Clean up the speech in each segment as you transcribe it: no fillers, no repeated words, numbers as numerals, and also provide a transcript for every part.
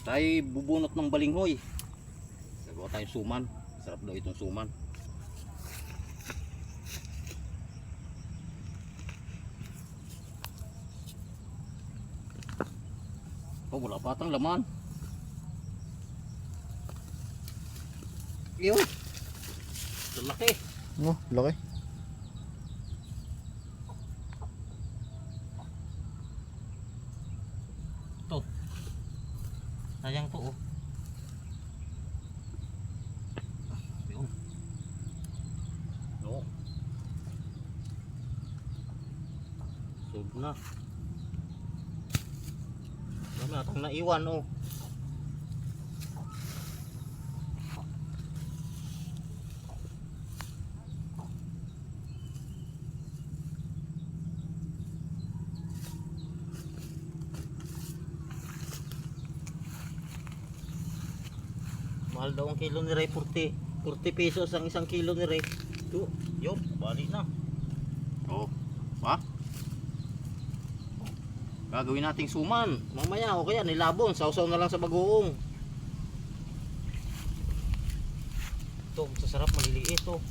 Tayo bubunot ng balinghoy. Gagawa tayong suman. Sarap daw itong suman. Oh, wala pa atang laman. Yun. Laki. Oh, laki. Ito. Sayang to oh. Yun. No. Sub na. Dami atang naiwan oh. Mahal daw ang kilo ni Ray, 40 pesos ang isang kilo ni Ray. Ito, yun, bali na. Oh, ha? Gagawin nating suman. Mamaya, okay yan, nilabon. Sausaw na lang sa bagoong. Ito, masasarap, maliliit ito.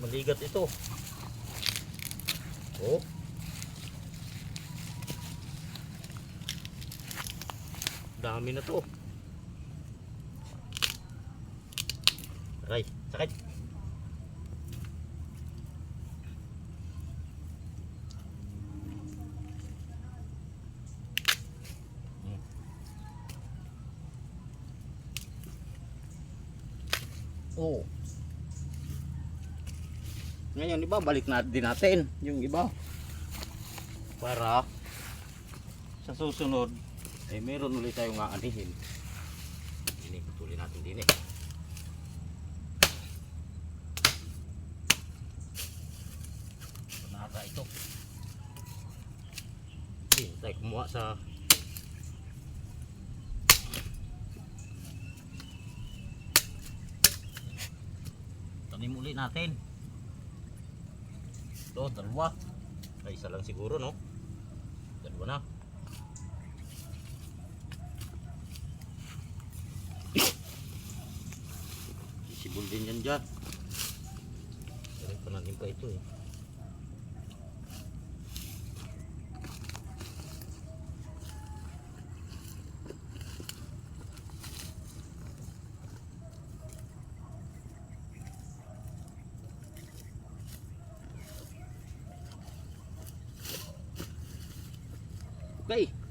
Maligat ito. Oh. Dami na to. Aray, sakit. Oh. Ngayon iba balik na din natin yung iba. Para sa susunod eh meron ulit tayong aanihin. Ini putulin natin din eh. Panata ito. Hindi tayo kumuha sa tanim ulit natin. Ito, dalawa. Ay, isa lang siguro no. Dalawa na. Sibol din yan dyan. Pero pananim pa ito eh. Okay.